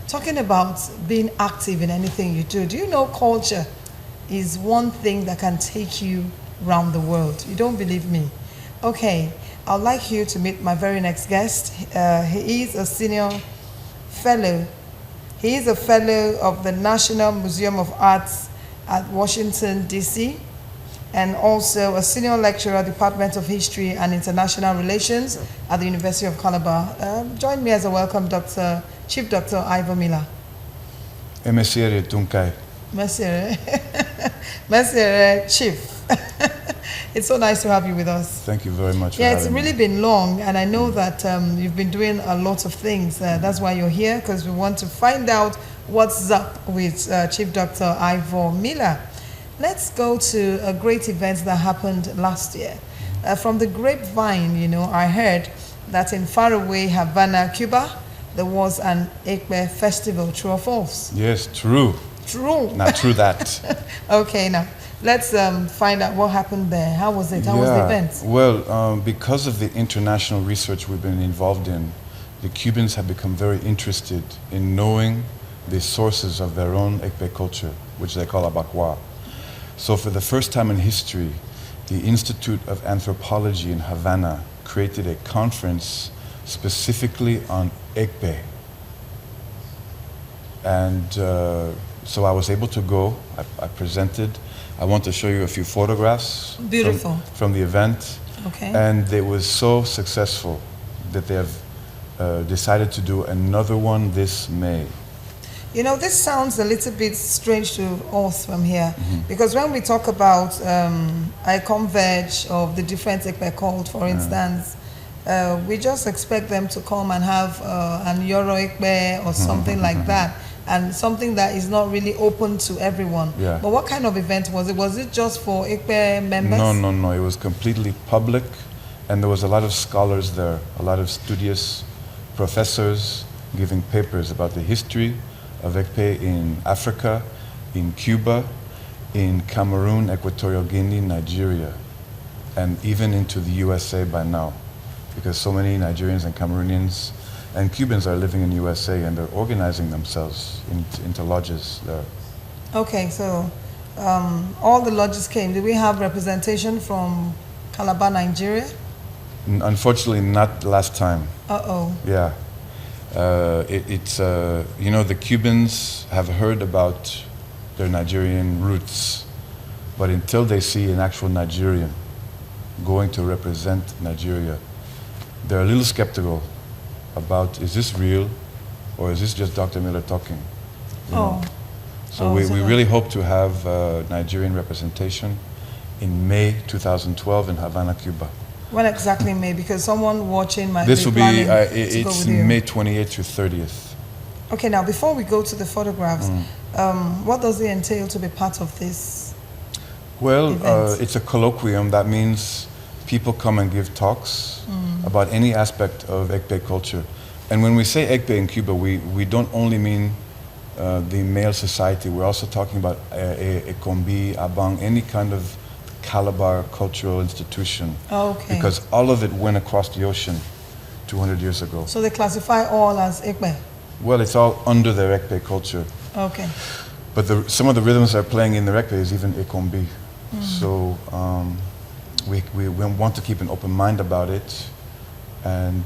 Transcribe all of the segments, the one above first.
talking about being active in anything you do you know culture is one thing that can take you around the world? You don't believe me? Okay, I'd like you to meet my very next guest. He is a senior fellow. He is a fellow of the National Museum of Arts at Washington, D.C., and also a senior lecturer, Department of History and International Relations at the University of Calabar. Join me as a welcome Chief Dr. Ivor Miller. Messiere Tunkai. Messiere. Messiere Chief. It's so nice to have you with us. Thank you very much. Yeah, it's really been long, and I know that you've been doing a lot of things. That's why you're here, because we want to find out what's up with Chief Dr. Ivor Miller. Let's go to a great event that happened last year. From the grapevine, you know, I heard that in faraway Havana, Cuba, there was an Ékpè festival. True or false? Yes, true. True. Not true that. Okay, now let's find out what happened there. How was it? How was the event? Well, because of the international research we've been involved in, the Cubans have become very interested in knowing the sources of their own Ékpè culture, which they call Abakuá. So for the first time in history, the Institute of Anthropology in Havana created a conference specifically on Ékpè. And so I was able to go. I presented. I want to show you a few photographs. Beautiful. From the event. Okay. And it was so successful that they have decided to do another one this May. You know, this sounds a little bit strange to us from here, because when we talk about I converge of the different Ékpè cult, for instance, we just expect them to come and have an Yoro Ékpè or something like that, and something that is not really open to everyone. Yeah. But what kind of event was it? Was it just for Ékpè members? No. It was completely public, and there was a lot of scholars there, a lot of studious professors giving papers about the history of Ékpè in Africa, in Cuba, in Cameroon, Equatorial Guinea, Nigeria, and even into the USA by now, because so many Nigerians and Cameroonians and Cubans are living in USA, and they're organizing themselves into lodges there. Okay, so all the lodges came. Do we have representation from Calabar, Nigeria? Unfortunately, not last time. Uh-oh. Yeah. You know, the Cubans have heard about their Nigerian roots, but until they see an actual Nigerian going to represent Nigeria, they're a little skeptical about, is this real, or is this just Dr. Miller talking? You know? So we really hope to have Nigerian representation in May 2012 in Havana, Cuba. When exactly May? Because someone watching might this be will be, planning to go it's with you. May 28th to 30th. Okay, now before we go to the photographs, what does it entail to be part of this event? It's a colloquium. That means people come and give talks about any aspect of Ékpè culture. And when we say Ékpè in Cuba, we don't only mean the male society. We're also talking about Ekombi, Abang, any kind of Calabar cultural institution. Okay. Because all of it went across the ocean 200 years ago. So they classify all as Ékpè? Well, it's all under their Ékpè culture. Okay. But some of the rhythms they're playing in the Ékpè is even Ekombi. So we want to keep an open mind about it. And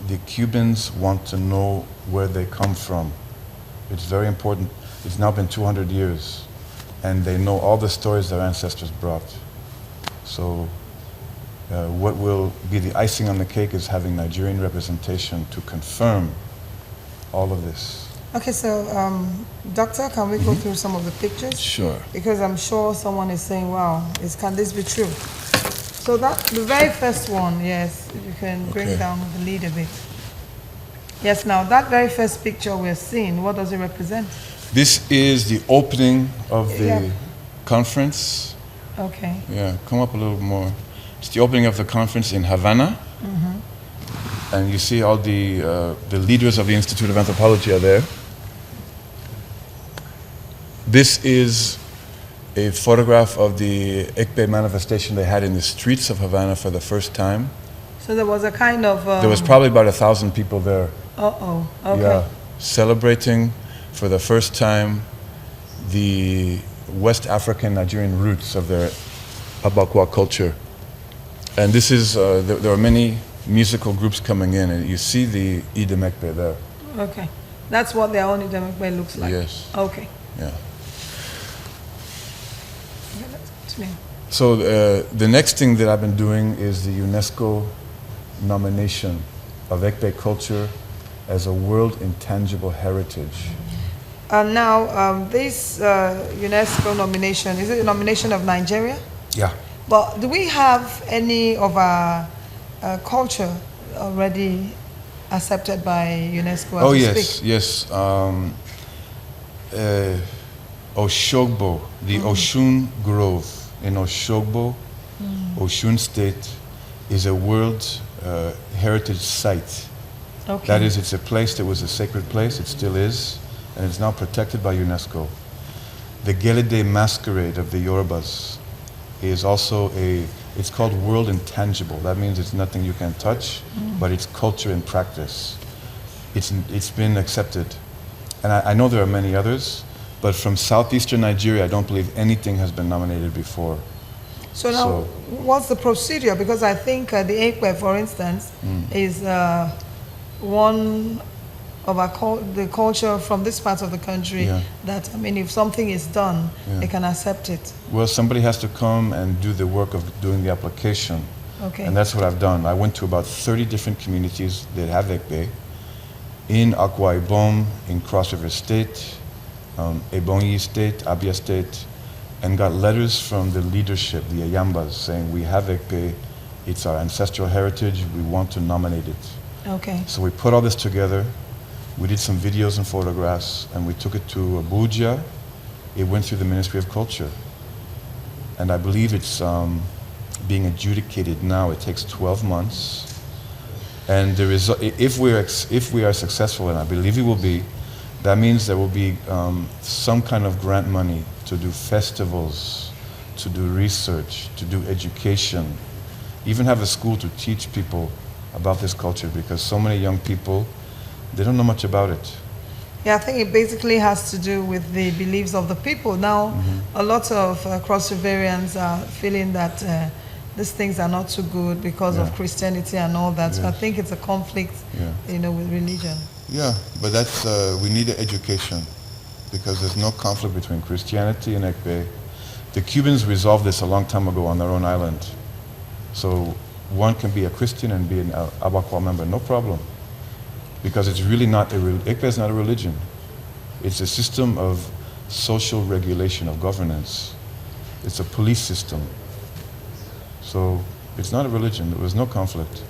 the Cubans want to know where they come from. It's very important. It's now been 200 years, and they know all the stories their ancestors brought. So what will be the icing on the cake is having Nigerian representation to confirm all of this. Okay, so Doctor, can we go through some of the pictures? Sure. Because I'm sure someone is saying, wow, can this be true? So the very first one, yes, if you can bring down the lead a bit. Yes, now that very first picture we're seeing, what does it represent? This is the opening of the conference. Okay. Yeah, come up a little more. It's the opening of the conference in Havana. And you see all the leaders of the Institute of Anthropology are there. This is a photograph of the Ékpè manifestation they had in the streets of Havana for the first time. So there was a kind of... there was probably about 1,000 people there. Okay. Yeah. celebrating for the first time the West African Nigerian roots of their Abakuá culture. And this is, there are many musical groups coming in, and you see the Idem Ékpè there. Okay. That's what their own Idem Ékpè looks like? Yes. Okay. Yeah. Okay, let's continue. So the next thing that I've been doing is the UNESCO nomination of Ékpè culture as a World Intangible Heritage. And now, this UNESCO nomination, is it a nomination of Nigeria? Yeah. But do we have any of our culture already accepted by UNESCO? Oh yes, yes. Oshogbo, the Oshun Grove in Oshogbo, Oshun State, is a World Heritage Site. Okay. That is, it's a place that was a sacred place, it still is, and it's now protected by UNESCO. The Gelede masquerade of the Yorubas is also it's called World Intangible. That means it's nothing you can touch, but it's culture and practice. It's been accepted. And I know there are many others, but from southeastern Nigeria, I don't believe anything has been nominated before. So now, what's the procedure? Because I think the Ékpè, for instance, is one of the culture from this part of the country that, I mean, if something is done, they can accept it. Well, somebody has to come and do the work of doing the application. Okay. And that's what I've done. I went to about 30 different communities that have Ékpè in Akwa Ibom, in Cross River State, Ebonyi State, Abia State, and got letters from the leadership, the Ayambas, saying, we have Ékpè, it's our ancestral heritage, we want to nominate it. Okay. So we put all this together, we did some videos and photographs, and we took it to Abuja. It went through the Ministry of Culture. And I believe it's being adjudicated now. It takes 12 months. And the if we are successful, and I believe we will be, that means there will be some kind of grant money to do festivals, to do research, to do education, even have a school to teach people about this culture, because so many young people, they don't know much about it. Yeah, I think it basically has to do with the beliefs of the people. Now, a lot of cross-riverians are feeling that these things are not too good because of Christianity and all that. So I think it's a conflict, you know, with religion. Yeah, but that's, we need education, because there's no conflict between Christianity and Ékpè. The Cubans resolved this a long time ago on their own island. So one can be a Christian and be an Abakuá member, no problem. Because it's really not, Ékpè is not a religion. It's a system of social regulation of governance. It's a police system. So it's not a religion. There was no conflict.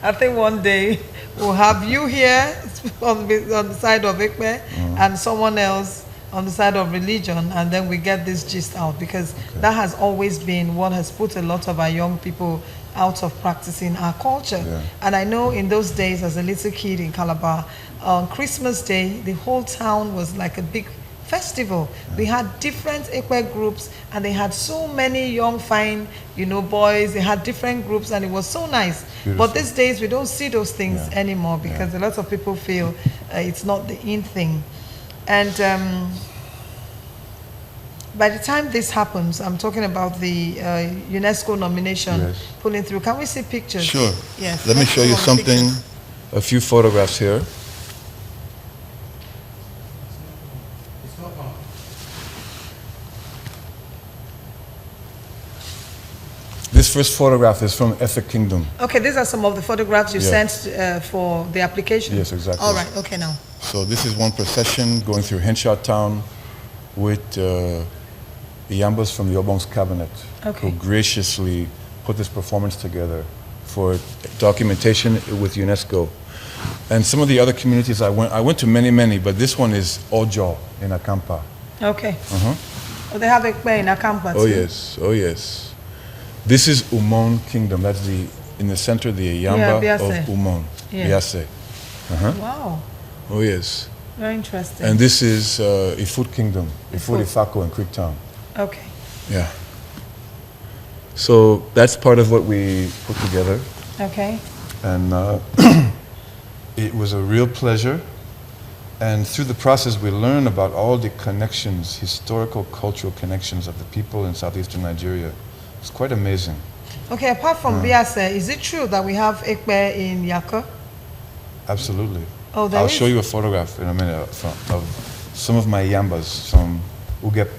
I think one day we'll have you here on the side of Ékpè and someone else on the side of religion, and then we get this gist out, because that has always been what has put a lot of our young people out of practicing our culture. And I know in those days, as a little kid in Calabar, on Christmas Day, the whole town was like a big festival. We had different Ékpè groups, and they had so many young, fine, you know, boys. They had different groups, and it was so nice. Beautiful. But these days, we don't see those things anymore, because a lot of people feel it's not the in thing. And by the time this happens, I'm talking about the UNESCO nomination pulling through. Can we see pictures? Sure. Yes. Let me show you something, a few photographs here. This first photograph is from Efe Kingdom. Okay, these are some of the photographs you sent for the application? Yes, exactly. All right, okay, now. So this is one procession going through Henshaw Town with the Yambas from the Obong's cabinet, who graciously put this performance together for documentation with UNESCO. And some of the other communities I went to many, but this one is Ojo in Akampa. Okay. Oh, they have Ékpè in Akampa too? Oh yes, oh yes. This is Umon Kingdom. That's in the center, the Yamba of Umon. Biase. Wow. Oh yes. Very interesting. And this is Ifut Kingdom, Ifut Ifako in Creektown. Okay. Yeah. So that's part of what we put together. Okay. And it was a real pleasure. And through the process, we learn about all the connections, historical, cultural connections of the people in southeastern Nigeria. It's quite amazing. Okay, apart from Biase, is it true that we have Ékpè in Yako? Absolutely. Oh, I'll show you a photograph in a minute of some of my yambas from Ugep.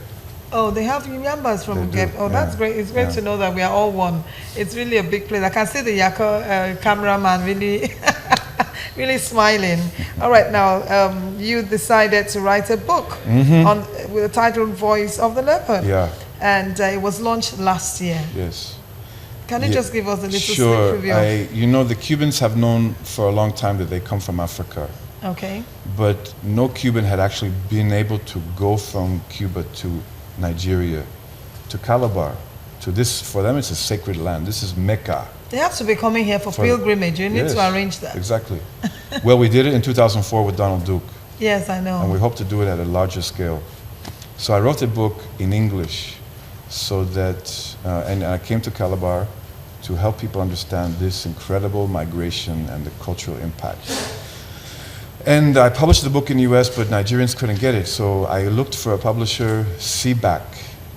Oh, they have Yambas from They Ugep. do, Oh, that's yeah. great. It's great to know that we are all one. It's really a big place. I can see the Yako cameraman really, really smiling. All right, now you decided to write a book on with the title "Voice of the Leopard." Yeah. And it was launched last year. Yes. Can you just give us a little Sure. sneak preview? You know, the Cubans have known for a long time that they come from Africa. Okay. But no Cuban had actually been able to go from Cuba to Nigeria, to Calabar. To this, for them, it's a sacred land. This is Mecca. They have to be coming here for pilgrimage. You need to arrange that. Exactly. Well, we did it in 2004 with Donald Duke. Yes, I know. And we hope to do it at a larger scale. So I wrote a book in English so that, and I came to Calabar to help people understand this incredible migration and the cultural impact. And I published the book in the US, but Nigerians couldn't get it. So I looked for a publisher, CBAC,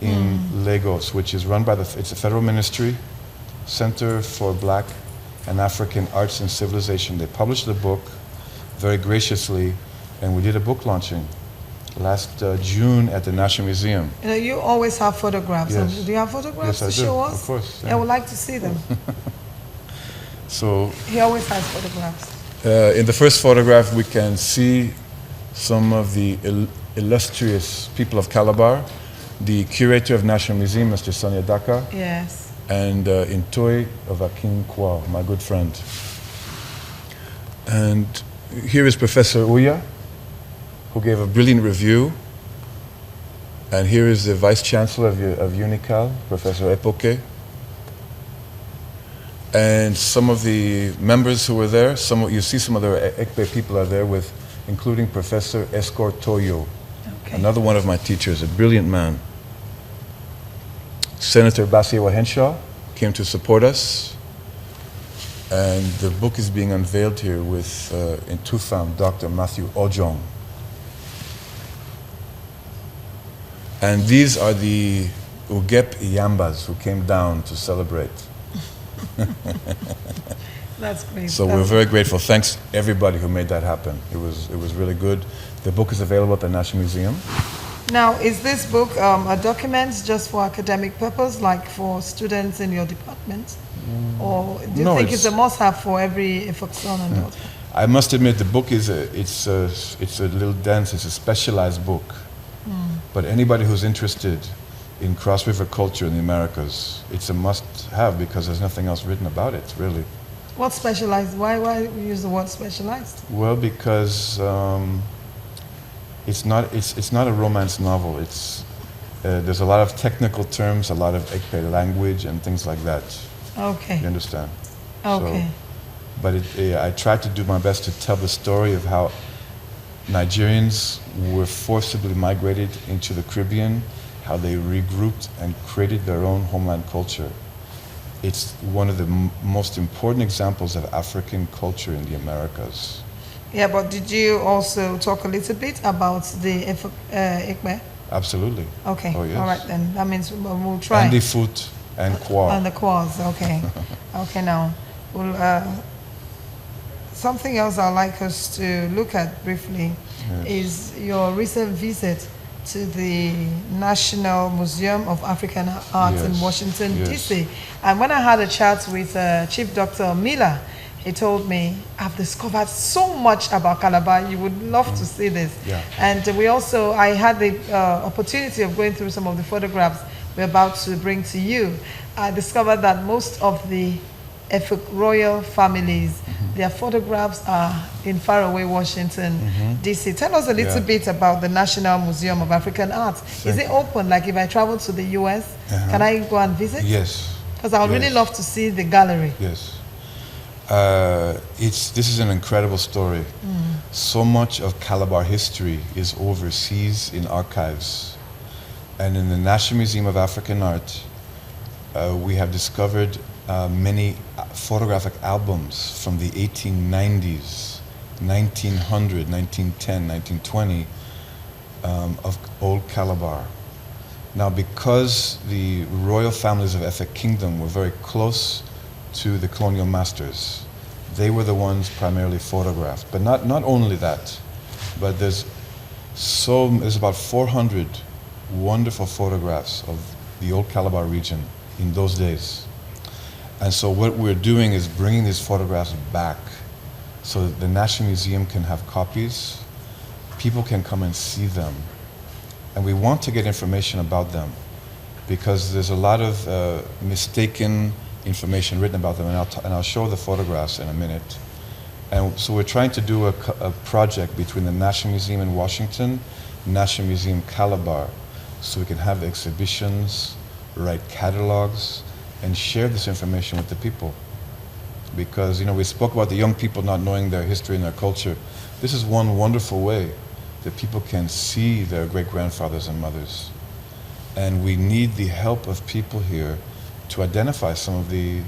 in Lagos, which is run by it's a federal ministry, Center for Black and African Arts and Civilization. They published the book very graciously, and we did a book launching last June at the National Museum. You know, you always have photographs. Yes. Do you have photographs Yes, to I do. show us? Of course. Yeah. I would like to see them. So He always has photographs. in the first photograph, we can see some of the illustrious people of Calabar, the curator of National Museum, Mr. Sonia Daka, Yes. and Intoi of Akin-Kwa, my good friend. And here is Professor Uya, who gave a brilliant review. And here is the Vice Chancellor of UNICAL, Professor Epoke. And some of the members who were there, you see some of the Ékpè people are there, including Professor Escor Toyo, another one of my teachers, a brilliant man. Senator Basiewa Henshaw came to support us. And the book is being unveiled here with, in Tufam, Dr. Matthew Ojong. And these are the Ugep Yambas who came down to celebrate. That's great. So we're very grateful. Thanks everybody who made that happen. It was really good. The book is available at the National Museum. Now, is this book a document just for academic purpose, like for students in your department? Or do you think it's a must-have for every son and daughter? I must admit, the book is it's a little dense. It's a specialized book. But anybody who's interested in cross-river culture in the Americas, it's a must-have because there's nothing else written about it, really. What specialized? Why use the word specialized? Well, because it's not a romance novel. There's a lot of technical terms, a lot of Ékpè language and things like that. Okay. You understand? Okay. So, but I tried to do my best to tell the story of how Nigerians were forcibly migrated into the Caribbean, how they regrouped and created their own homeland culture. It's one of the most important examples of African culture in the Americas. Yeah, but did you also talk a little bit about the Ékpè? Absolutely. Okay. Oh, yes. All right then. That means we'll try. And the foot and kwa. And the Kwas. Okay. Okay. Now, something else I'd like us to look at briefly is your recent visit to the National Museum of African Arts in Washington, D.C. And when I had a chat with Chief Dr. Miller, he told me, I've discovered so much about Calabar, you would love to see this. Yeah. And I had the opportunity of going through some of the photographs we're about to bring to you. I discovered that most of the royal families, their photographs are in faraway Washington, D.C. Tell us a little bit about the National Museum of African Arts. Is it open? Like if I travel to the U.S., can I go and visit? Yes. Because I would really love to see the gallery. Yes. This is an incredible story. So much of Calabar history is overseas in archives. And in the National Museum of African Art, we have discovered many photographic albums from the 1890s 1900, 1910, 1920 of Old Calabar. Now, because the royal families of Efik Kingdom were very close to the colonial masters, they were the ones primarily photographed. But not only that, but there's about 400 wonderful photographs of the Old Calabar region in those days. And so what we're doing is bringing these photographs back so that the National Museum can have copies, people can come and see them. And we want to get information about them because there's a lot of mistaken information written about them, and I'll show the photographs in a minute. And so we're trying to do a project between the National Museum in Washington, National Museum Calabar, so we can have exhibitions, write catalogs, and share this information with the people. Because, we spoke about the young people not knowing their history and their culture. This is one wonderful way that people can see their great-grandfathers and mothers. And we need the help of people here to identify some of the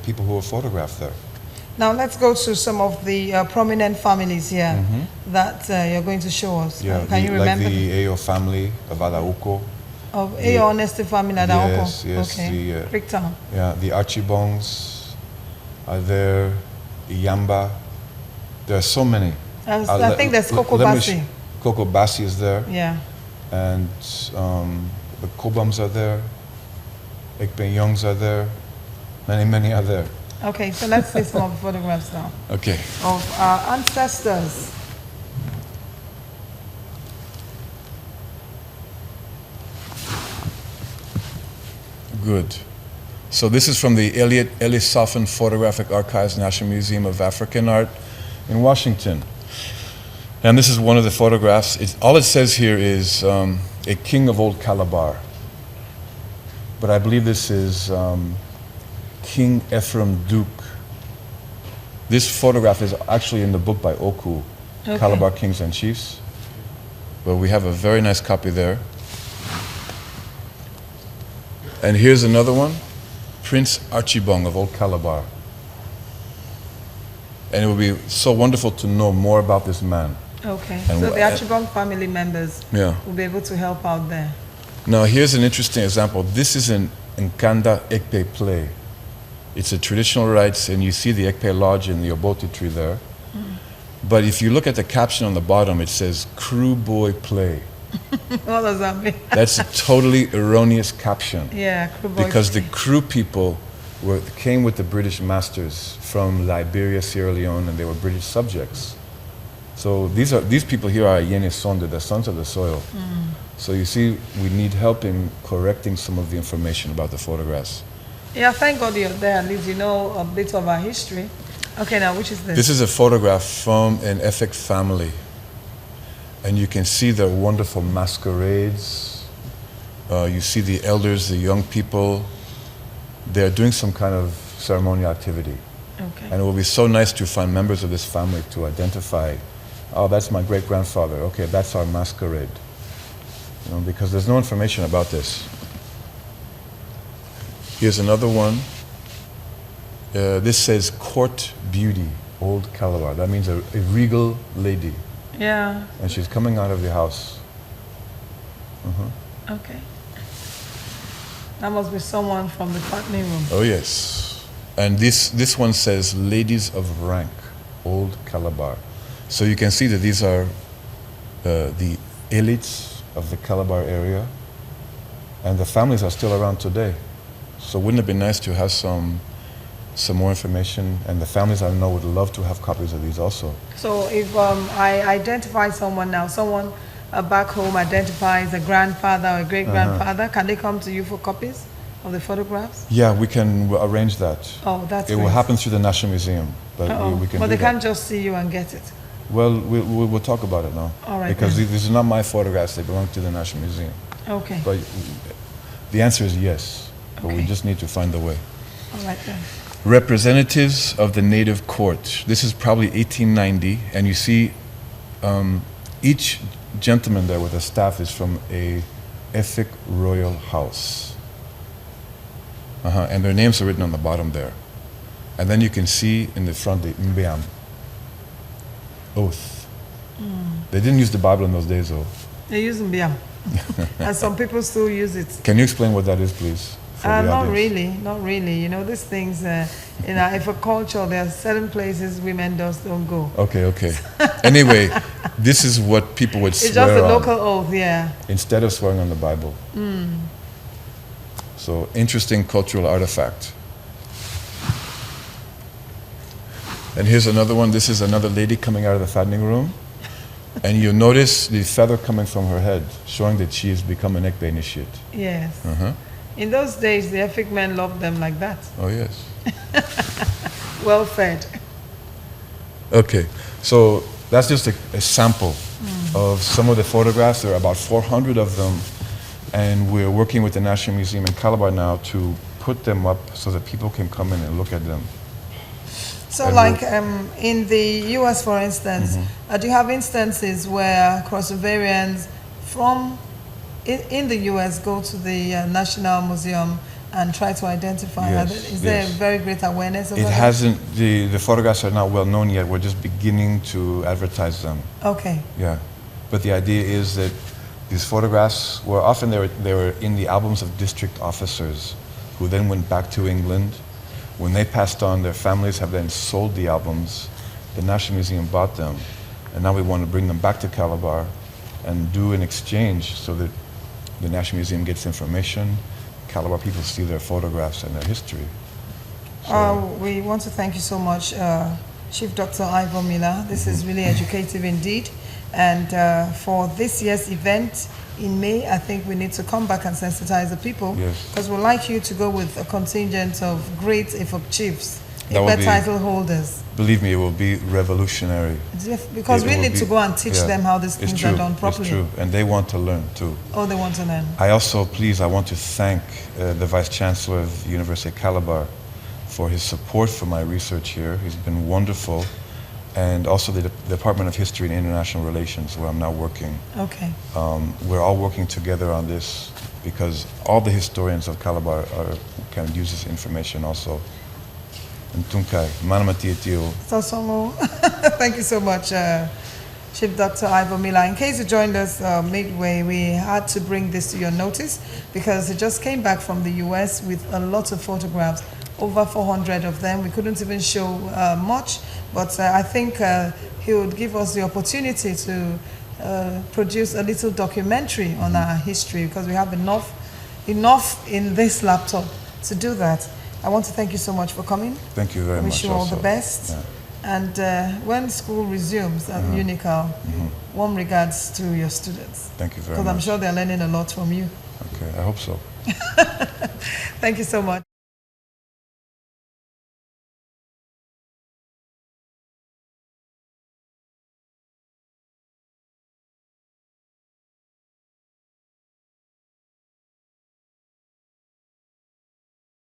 people who were photographed there. Now let's go to some of the prominent families here that you're going to show us. Yeah, Can you remember? Like the Ayo family of Adauko. Of Ayo Honesty family Adauko. Yes, okay. Bricktown. Yeah, the Archibongs are there, Iyamba. There are so many. I think there's Coco Bassi. Coco Bassi is there. Yeah. And the Kobams are there. Ékpè-Ayongs are there. Many are there. Okay, so let's see some of the photographs now. Okay. Of our ancestors. Good. So this is from the Eliot Elisofon Photographic Archives, National Museum of African Art in Washington. And this is one of the photographs. All it says here is a king of Old Calabar. But I believe this is King Ephraim Duke. This photograph is actually in the book by Oku, okay. Calabar Kings and Chiefs. But we have a very nice copy there. And here's another one, Prince Archibong of Old Calabar. And it would be so wonderful to know more about this man. Okay, and so the Archibong family members will be able to help out there. Now here's an interesting example. This is an Nkanda Ékpè play. It's a traditional rites, and you see the Ékpè lodge and the Oboti tree there. But if you look at the caption on the bottom, it says Crew Boy Play. What does that mean? That's a totally erroneous caption. Yeah, Crew Boy because Play. the Crew people came with the British masters from Liberia, Sierra Leone, and they were British subjects. So these people here are Yene Sonde, the sons of the soil. So you see, we need help in correcting some of the information about the photographs. Yeah, thank God you're there. At least you know a bit of our history. Okay, now which is this? This is a photograph from an Efik family. And you can see their wonderful masquerades. You see the elders, the young people. They're doing some kind of ceremonial activity. Okay. And it will be so nice to find members of this family to identify, oh, that's my great-grandfather. Okay, that's our masquerade. Because there's no information about this. Here's another one. This says Court Beauty, Old Calabar. That means a regal lady. Yeah. And she's coming out of the house. Okay. That must be someone from the fattening room. Oh, yes. And this one says Ladies of Rank, Old Calabar. So you can see that these are the elites of the Calabar area. And the families are still around today. So wouldn't it be nice to have some more information? And the families I know would love to have copies of these also. So if I identify someone now, someone back home identifies a grandfather or a great-grandfather, can they come to you for copies of the photographs? Yeah, we can arrange that. Oh, that's It will happen through the National Museum, but we can. But they can't just see you and get it. Well, we'll talk about it now. All right. Because these are not my photographs; they belong to the National Museum. Okay. But the answer is yes. But we just need to find the way. All right then. Representatives of the native court. This is probably 1890, and you see each gentleman there with a staff is from a Efik royal house. And their names are written on the bottom there. And then you can see in the front the Mbeam. oath. They didn't use the Bible in those days, though. They use Mbiam. And some people still use it. Can you explain what that is, please? Not really. You know, these things, in our Ifa culture, there are certain places women don't go. Okay. Anyway, this is what people would swear on. It's just a local oath, yeah. Instead of swearing on the Bible. So, interesting cultural artifact. And here's another one. This is another lady coming out of the fattening room. And you notice the feather coming from her head, showing that she has become an Ékpè initiate. Yes. In those days, the Efik men loved them like that. Oh, yes. Well fed. Okay, so that's just a sample of some of the photographs. There are about 400 of them. And we're working with the National Museum in Calabar now to put them up so that people can come in and look at them. So like in the US, for instance, do you have instances where Kosovarians from in the US go to the National Museum and try to identify? Yes, is there a very great awareness of it? It hasn't, the photographs are not well known yet. We're just beginning to advertise them. Okay. Yeah, but the idea is that these photographs were often, they were in the albums of district officers who then went back to England. When they passed on, their families have then sold the albums. The National Museum bought them. And now we want to bring them back to Calabar and do an exchange so that the National Museum gets information, Calabar people see their photographs and their history. So we want to thank you so much, Chief Dr. Ivor Miller. This is really educative indeed. And for this year's event in May, I think we need to come back and sensitize the people. Yes. Because we'd like you to go with a contingent of great Ifop chiefs, That will be- title holders. believe me, it will be revolutionary. Because It we will need be- to go and teach yeah, them how these it's things true, are done properly. It's true, and they want to learn too. Oh, they want to learn. I want to thank the Vice Chancellor of the University of Calabar for his support for my research here. He's been wonderful. And also the Department of History and International Relations, where I'm now working. Okay. We're all working together on this because all the historians of Calabar can use this information also. Ntunkai, manamati etio. Thank you so much, Chief Dr. Ivor Miller. In case you joined us midway, we had to bring this to your notice because it just came back from the US with a lot of photographs, over 400 of them. We couldn't even show much, but I think he would give us the opportunity to produce a little documentary on our history because we have enough in this laptop to do that. I want to thank you so much for coming. Thank you very much. Wish you all the best. Yeah. And when school resumes at UNICAL, warm regards to your students. Thank you very much. Because I'm sure they're learning a lot from you. Okay, I hope so. Thank you so much.